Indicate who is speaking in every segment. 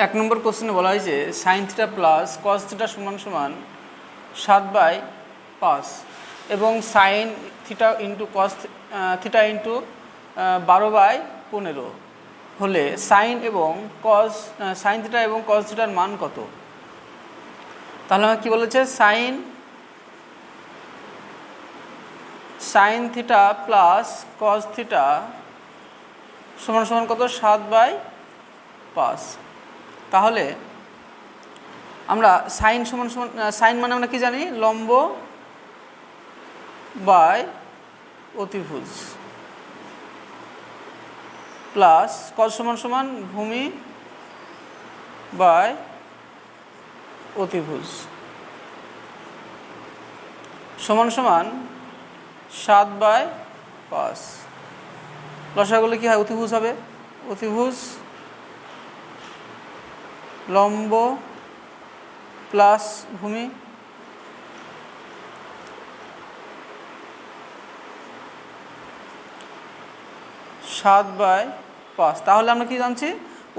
Speaker 1: এক নম্বর কোশ্চেনে বলা হয়েছে sine theta plus cos theta সমান সমান 7/5 এবং sine theta into cos theta into 12/15 হলে সাইন থিটা এবং কস থিটার মান কত? তাহলে আমার কী বলেছে, sign theta plus cos theta সমান সমান কত? 7/5। তাহলে আমরা সাইন সমান সমান সাইন মানে আমরা কি জানি, লম্ব বাই অতিভুজ, প্লাস কস সমান সমান ভূমি বাই অতিভুজ সমান সমান 7/5। লসাগুলো কী হয়? অতিভুজ হবে। অতিভুজ লম্ব প্লাস ভূমি সাত বাই 5। তাহলে আমরা কি জানছি,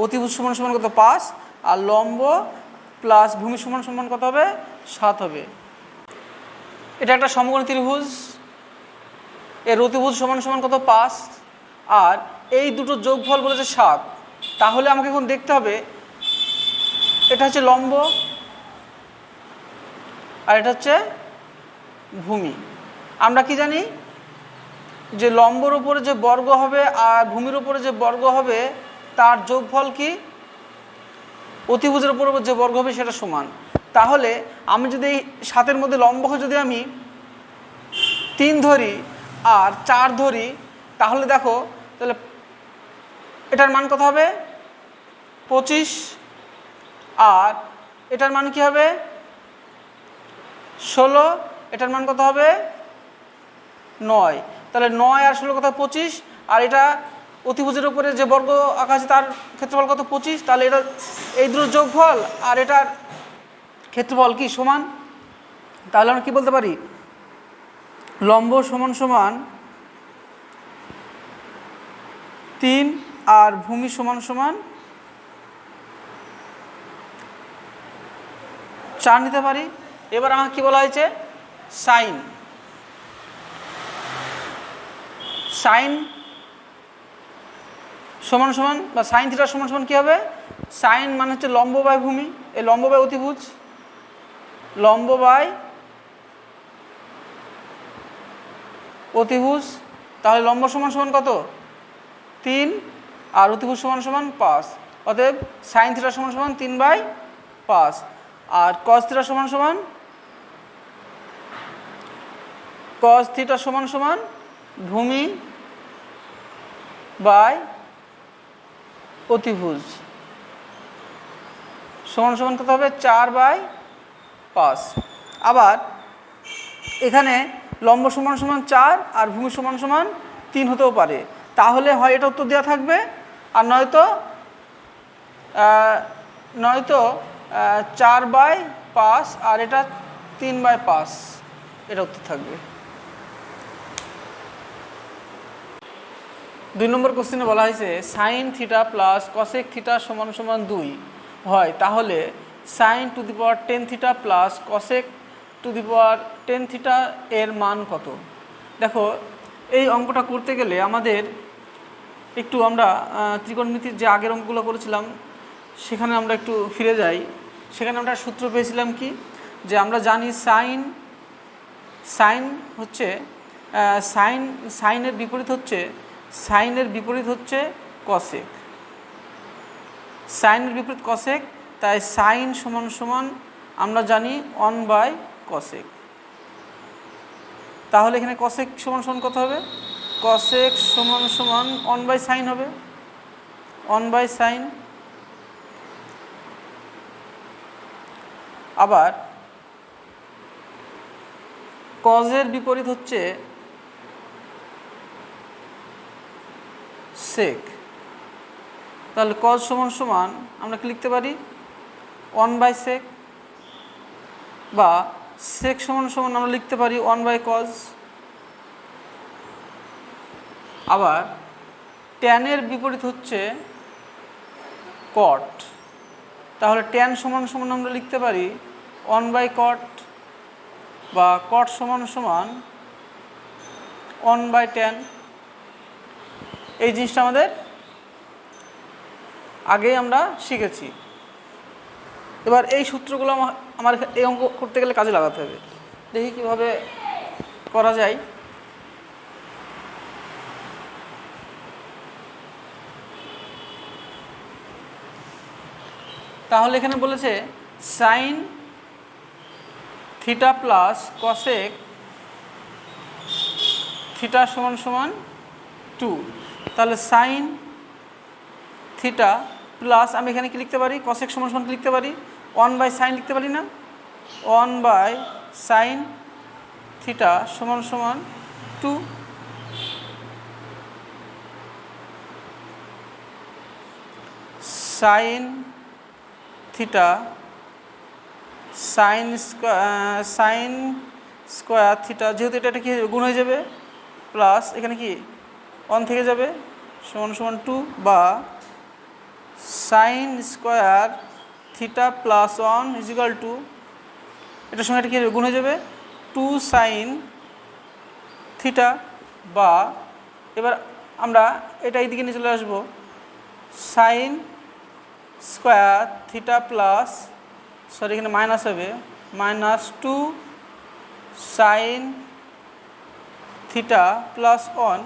Speaker 1: অতিভুজ সমান সমান কত? 5, আর লম্ব প্লাস ভূমি সমান সমান কত হবে? 7 হবে। এটা একটা সমকোণী ত্রিভুজ, এর অতিভুজ সমান সমান কত? 5, আর এই দুটো যোগফল বলেছে 7। তাহলে আমাকে এখন দেখতে হবে, এটা হচ্ছে লম্ব আর এটা হচ্ছে ভূমি। আমরা কি জানি যে লম্বর উপরে যে বর্গ হবে আর ভূমির উপরে যে বর্গ হবে তার যোগফল কি? অতিভুজের উপর যে বর্গ হবে সেটা সমান। তাহলে আমি যদি এই 7-এর মধ্যে লম্বকে যদি আমি 3 ধরি আর 4 ধরি, তাহলে দেখো, তাহলে এটার মান কত হবে? 25, আর এটার মান কি হবে? 16, এটার মান কত হবে? 9। তাহলে 9 আর 16 কত? 25, আর এটা অতিভুজের উপরে যে বর্গ আঁকা আছে তার ক্ষেত্রফল কত? 25। তাহলে এটা এই দুটো যোগফল আর এটার ক্ষেত্রফল কি সমান? তাহলে আমরা কি বলতে পারি, লম্ব সমান সমান 3 আর ভূমি সমান সমান 4 নিতে পারি। এবার আমাকে কি বলা হয়েছে, সাইন সমান সমান বা সাইন থিটা সমান সমান কী হবে? সাইন মানে হচ্ছে লম্ব বাই ভূমি, এই লম্ব বাই অতিভুজ, লম্ব বাই অতিভুজ। তাহলে লম্ব সমান সমান কত? 3, আর অতিভুজ সমান সমান 5। অতএব সাইন থিটা সমান সমান 3/5, আর কস থিটা সমান সমান ভূমি বাই অতিভুজ সমান সমান কত হবে? 4/5। আবার এখানে লম্ব সমান সমান 4 আর ভূমি সমান সমান 3 হতেও পারে। তাহলে হয় এটা উত্তর দেওয়া থাকবে, আর নয়তো 4/5 আর এটা 3/5, এটা উত্তর থাকবে। 2 নম্বর কোশ্চেনে বলা হয়েছে sine theta plus cosec theta সমান সমান 2 হয়, তাহলে sine to the power 10 theta plus cosec to the power 10 theta এর মান কত? দেখো, এই অঙ্কটা করতে গেলে আমাদের একটু আমরা ত্রিকোণমিতির যে আগের অঙ্কগুলো করেছিলাম সেখানে আমরা একটু ফিরে যাই। সেখানে আমরা সূত্র পেয়েছিলাম কি, যে আমরা জানি সাইন হচ্ছে সাইনের বিপরীত হচ্ছে কসেক। সাইনের বিপরীত কসেক, তাই সাইন সমান সমান আমরা জানি 1/cosec। তাহলে এখানে কসেক সমান সমান কত হবে? কসেক সমান সমান 1/sin হবে, 1/sin। আবার কজের বিপরীত হচ্ছে সেক। তাহলে কজ সমান সমান আমরা কি লিখতে পারি? 1/sec, বা সেক সমান সমান আমরা লিখতে পারি 1/cos। আবার ট্যানের বিপরীত হচ্ছে কট, তাহলে ট্যান সমান সমান আমরা লিখতে পারি 1/cot বা cot সমান সমান 1/tan। এই জিনিসটা আমাদের আগেই আমরা শিখেছি। এবার এই সূত্রগুলো আমার এই অঙ্ক করতে গেলে কাজে লাগাতে হবে। দেখি কিভাবে করা যায়। তাহলে এখানে বলেছে sign theta plus cosec theta সমান সমান 2। তাহলে সাইন থিটা প্লাস আমি এখানে কি লিখতে পারি, কসেক সমান সমান কি লিখতে পারি, 1/sin লিখতে পারি না, 1/sin থিটা সমান সমান 2। Sine theta sine square theta, যেহেতু এটা কি গুণ হয়ে যাবে, প্লাস এখানে কি 1 থেকে যাবে সমান সমান 2, বা sine square theta plus 1 equal to, এটার সঙ্গে এটা কি গুণ হয়ে যাবে 2 সাইন থিটা। বা এবার আমরা এটা এইদিকে নিয়ে চলে আসবো, sign square theta plus, sorry এখানে মাইনাস হবে, -2 সাইন থিটা প্লাস 1।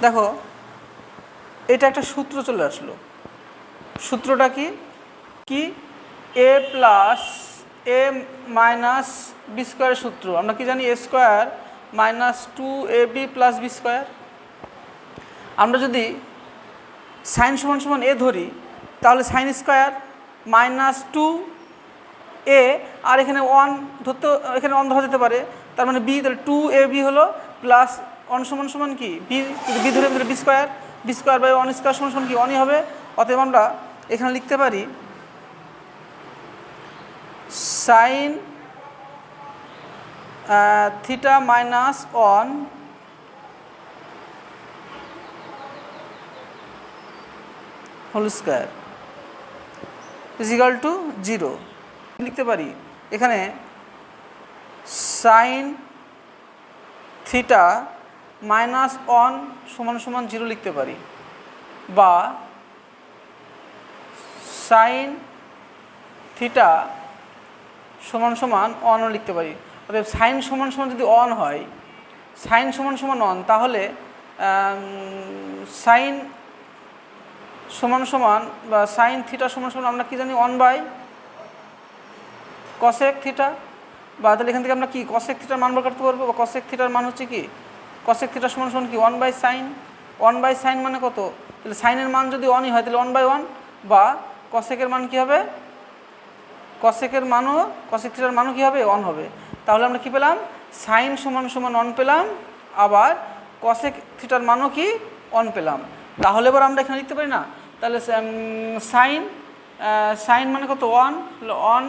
Speaker 1: দেখো এটা একটা সূত্র চলে আসলো। সূত্রটা কি কি a plus a minus b স্কোয়ারের সূত্র। আমরা কি জানি, a square minus 2ab plus b square. আমরা যদি সাইন সমান সমান a ধরি, তাহলে সাইন স্কোয়ার -2a, আর এখানে 1 ধরতে, এখানে 1 ধরা যেতে পারে, তার মানে b, তাহলে 2ab হলো প্লাস 1 সমান সমান কি বি, যদি বি ধরে b square, b square by 1 square সমান সমান কি 1ই হবে। অতএব আমরা এখানে লিখতে পারি sine theta minus 1 whole square equal to 0। লিখতে পারি এখানে সাইন থিটা মাইনাস 1 সমান সমান 0 লিখতে পারি, বা সাইন থিটা সমান সমান 1ও লিখতে পারি। অর্থাৎ সাইন সমান সমান যদি 1 হয়, সাইন সমান সমান 1, তাহলে সাইন সমান সমান বা সাইন থিটা সমান সমান আমরা কি জানি 1/cosec থিটা। বা তাহলে এখান থেকে আমরা কি cosec থিটার মান বার করতে পারবো, বা cosec থিটার মান হচ্ছে কি, cosec থিটা সমান সমান কি 1/sin। 1/sin মানে কত, তাহলে সাইনের মান যদি 1ই হয় তাহলে 1/1, বা cosec-এর মান কি হবে, cosec-এর মানও, cosec থিটার মানও কি হবে 1 হবে। তাহলে আমরা কি পেলাম, সাইন সমান সমান 1 পেলাম, আবার cosec থিটার মানও কি 1 পেলাম। তাহলে এবার আমরা এখানে লিখতে পারি না, তাহলে সাইন মানে কত 1, 1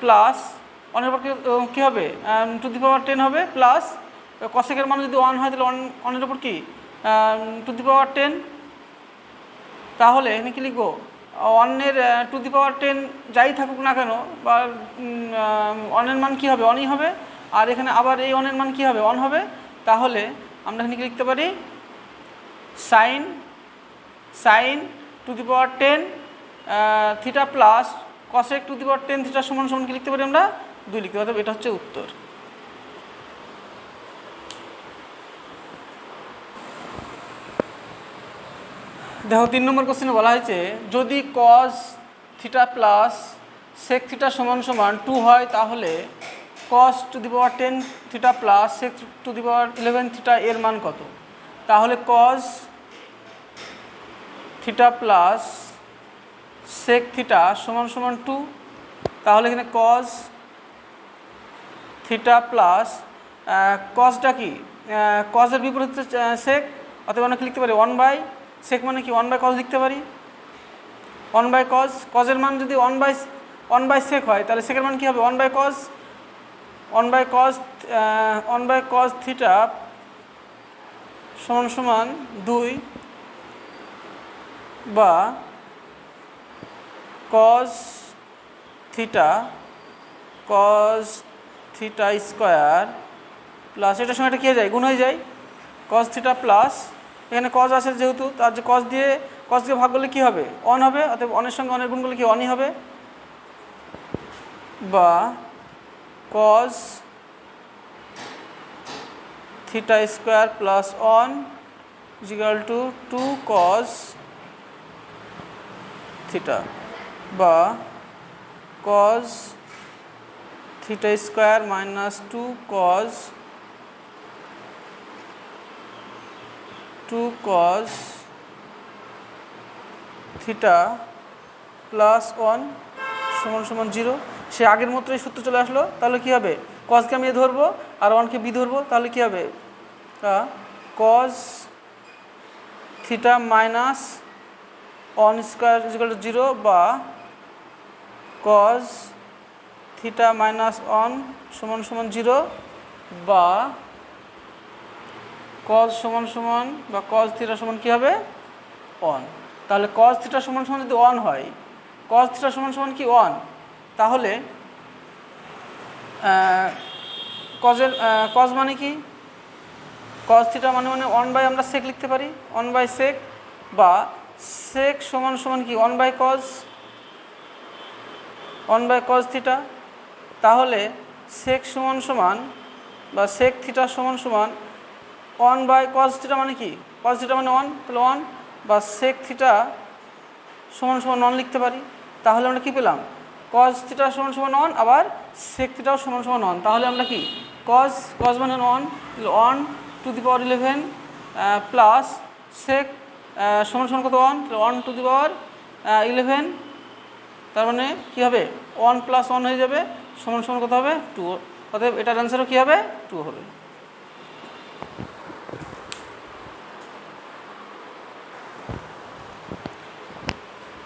Speaker 1: প্লাস 1-এর উপর কী হবে (10) হবে, প্লাস cosec-এর মান যদি 1 হয় তাহলে 1-এর উপর কি (10) তাহলে এখানে কি লিখবো, 1-এর (10) যাই থাকুক না কেন, বা 1-এর মান কী হবে 1ই হবে, আর এখানে আবার এই 1-এর মান কী হবে 1 হবে। তাহলে আমরা এখানে কি লিখতে পারি, sine (10) theta plus cosec (10) theta সমান সমান কি লিখতে পারি আমরা 2 লিখতে পারি। এটা হচ্ছে উত্তর। দেখো 3 নম্বর কোশ্চেনে বলা হয়েছে, যদি cos theta plus sec theta সমান সমান 2 হয়, তাহলে cos (10) theta plus sec (11) theta এর মান কত। তাহলে cos theta plus sec theta সমান সমান 2, তাহলে এখানে cos থিটা প্লাস cosটা কি, cos-এর বিপরীত হচ্ছে sec, অতএব আমরা কি লিখতে পারি 1/sec মানে কি 1/cos লিখতে পারি, 1/cos। cos-এর মান যদি 1/sec হয়, তাহলে sec-এর মান কী হবে 1/cos। 1/cos থিটা সমান সমান 2, বা কজ থিটা স্কোয়ার প্লাস এটার সঙ্গে এটা কী হয়ে যায়, গুণ হয়ে যায়, কজ থিটা প্লাস এখানে কজ আছে যেহেতু, তার যে কজ দিয়ে ভাগ করলে কী হবে, অন হবে, অতএব অনের সঙ্গে অনের গুণ করলে কি অনই হবে, বা cos theta square plus one is equal to 2 cos theta, বা cos theta square minus 2 cos theta plus 1 সমান সমান 0। সে আগের মতোই সূত্র চলে আসলো। তাহলে কী হবে, কজকে আমি এ ধরবো আর 1কে বি ধরবো, তাহলে কী হবে, cause theta minus 1 square is equal two 0, বা কজ থিটা মাইনাস 1 সমান সমান 0, বা কজ সমান সমান বা কজ থিটা সমান কী হবে, 1। তাহলে কজ থিটা সমান সমান যদি 1 হয়, কজ থিটা সমান সমান কি 1, তাহলে কজ মানে কি, কজ থিটা মানে 1 বাই আমরা সেক লিখতে পারি, 1 বাই সেক, বা সেক সমান সমান কি 1 বাই কজ থিটা। তাহলে সেক সমান সমান বা সেক থিটা সমান সমান 1 বাই কজ থিটা মানে কি, কজ থিটা মানে 1, তাহলে 1, বা সেক থিটা সমান সমান 1 লিখতে পারি। তাহলে আমরা কি পেলাম, কজ থিটা সমান সমান 1, আবার সেক থিটাও সমান সমান 1। তাহলে আমরা কি কজ মানে 1 টু দি পাওয়ার 11 প্লাস সেক সমান সমান কত 1, তাহলে 1 টু দি পাওয়ার 11, তার মানে কী হবে 1 প্লাস 1 হয়ে যাবে, সমান সমান কত হবে 2। অতএব এটার অ্যান্সারও কী হবে 2 হবে।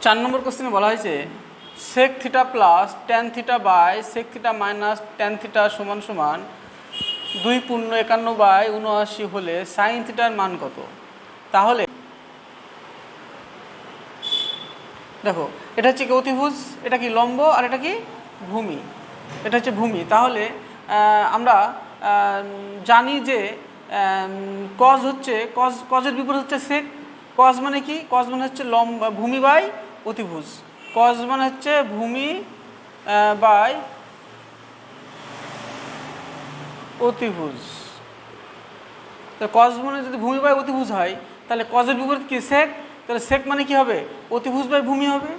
Speaker 1: চার নম্বর কোশ্চেনে বলা হয়েছে sec theta plus tan theta by sec theta minus tan theta সমান সমান 2.51/79 হলে সাইন থিটার মান কত। তাহলে দেখো, এটা হচ্ছে কি অতিভুজ, এটা কি লম্ব, আর এটা কি ভূমি, এটা হচ্ছে ভূমি। তাহলে আমরা জানি যে কজ হচ্ছে কজের বিপরীত হচ্ছে সেক। কজ মানে কি, কজ মানে হচ্ছে লম্ব ভূমি বাই অতিভুজ, কজ মানে হচ্ছে ভূমি বাই অতিভুজ। তো কজ মানে যদি ভূমি বাই অতিভুজ হয়, তাহলে কজের বিপরীত কি সেক, তাহলে সেক মানে কি হবে অতিভুজ বাই ভূমি হবে,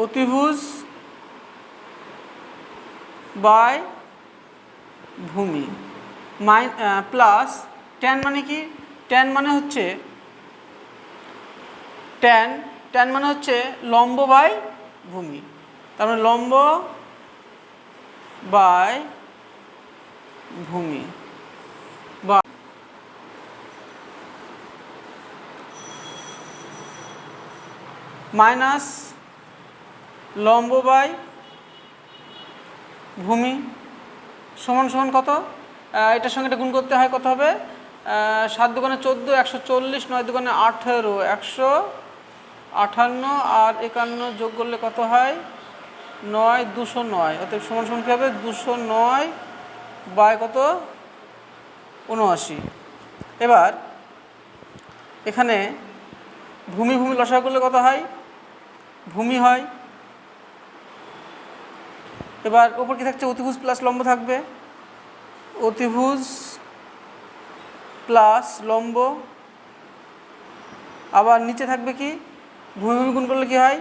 Speaker 1: অতিভুজ বাই ভূমি প্লাস ট্যান মানে কি, ট্যান মানে হচ্ছে ট্যান মানে হচ্ছে লম্ব বাই ভূমি, তার মানে লম্ব বাই ভূমি, বা মাইনাস লম্ব বাই ভূমি সমান সমান কত, এটার সঙ্গে এটা গুণ করতে হয়, কত হবে 7 দুগুণে 14, 140, 9 দুগুণে 18, 158, আর 51 যোগ করলে কত হয় 9, 209। অতএব সমান সমান কী হবে 209 বাই কত 79। এবার এখানে ভূমি লসাগু করলে কত হয়, ভূমি হয়। এবার ওপর কি থাকছে, অতিভুজ প্লাস লম্ব থাকবে, অতিভুজ প্লাস লম্ব, আবার নিচে থাকবে কি ভূমি গুণ করলে কি হয়,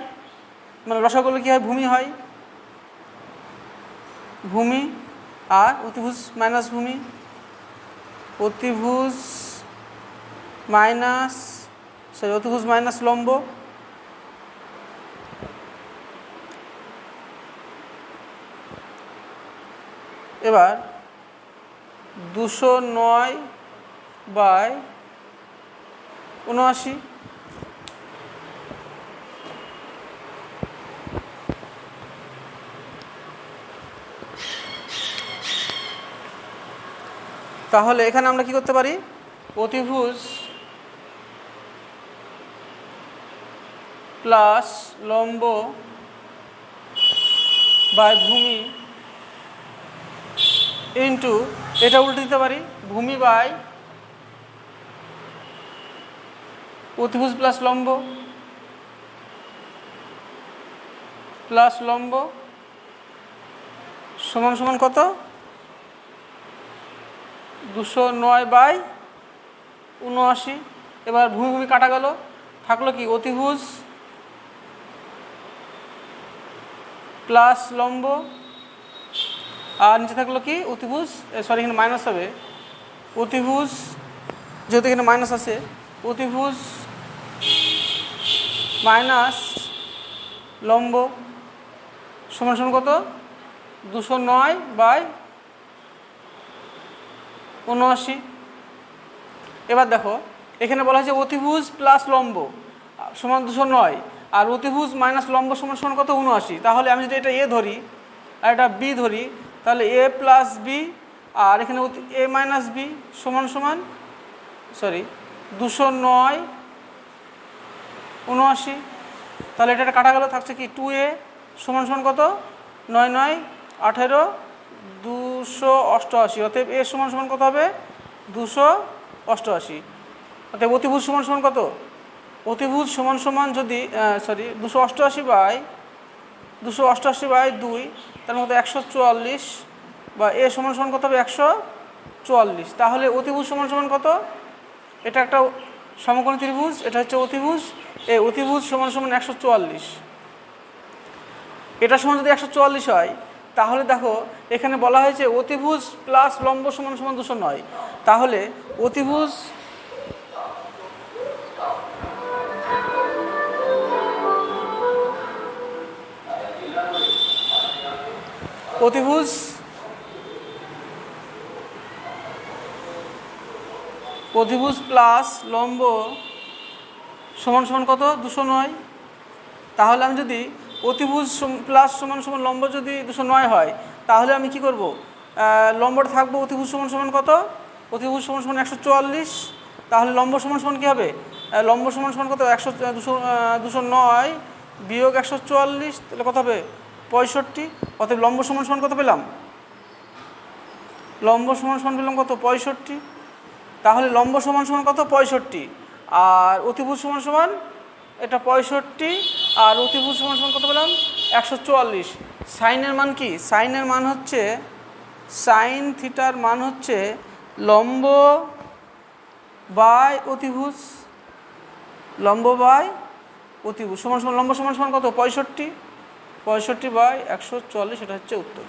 Speaker 1: মানে লসাগু করলে কি হয় ভূমি হয়, ভূমি আর অতিভুজ মাইনাস ভূমি, অতিভুজ মাইনাস লম্ব। এবার 209 বাই 79। তাহলে এখানে আমরা কি করতে পারি, অতিভুজ প্লাস লম্ব বাই ভূমি ইন্টু, এটা উল্টে দিতে পারি, ভূমি বাই অতিভুজ প্লাস লম্ব সমান সমান কত 209/79। এবার ভূমি ভূমি কাটা গেল, থাকলো কি অতিভুজ প্লাস লম্ব, আর নিচে থাকলো কি অতিভুজ, সরি এখানে মাইনাস হবে, অতিভুজ যেহেতু এখানে মাইনাস আছে, অতিভুজ মাইনাস লম্ব সমান সমান কত 209/79। এবার দেখো এখানে বলা হয়েছে অতিভুজ প্লাস লম্ব সমান 209 আর অতিভুজ মাইনাস লম্ব সমান সমান কত 79। তাহলে আমি যদি এটা এ ধরি আর এটা বি ধরি, তাহলে এ প্লাস বি আর এখানে এ মাইনাস বি সমান সমান 209/79। তাহলে এটা কাটা গেল, থাকছে কি 2a সমান সমান কত 9 9 18 288। অতএব এ সমান সমান কত হবে 288। অতএব অতিভুজ সমান সমান কত, অতিভুজ সমান সমান যদি 288/2, তার মধ্যে 144 বা এ সমান সমান কত হবে 144। তাহলে অতিভুজ সমান সমান কত, এটা একটা সমকোণী ত্রিভুজ, এটা হচ্ছে অতিভুজ, এই অতিভুজ সমান সমান 144। এটা সমান যদি 144 হয়, তাহলে দেখো এখানে বলা হয়েছে অতিভুজ প্লাস লম্ব সমান সমান 209। তাহলে অতিভুজ প্লাস লম্ব সমান সমান কত 209। তাহলে আমি যদি অতিভুজ প্লাস সমান সমান লম্ব যদি 209 হয়, তাহলে আমি কি করব, লম্বটা থাকবো অতিভুজ সমান সমান কত, অতিভুজ সমান সমান 144। তাহলে লম্ব সমান সমান কী হবে, লম্ব সমান সমান কত 209 বিয়োগ 144, তাহলে কত হবে 65। অতএব লম্ব সমান সমান কত পেলাম, লম্ব সমান সমান পেলাম কত 65। তাহলে লম্ব সমান সমান কত 65 আর অতিভুজ সমান সমান এটা 65 আর অতিভুজ সমান সমান কত পেলাম 144। সাইনের মান কি, সাইনের মান হচ্ছে, সাইন থিটার মান হচ্ছে লম্ব বাই অতিভুজ, লম্ব বাই অতিভুজ সমান সমান লম্ব সমান সমান কত 65/144, এটা হচ্ছে উত্তর।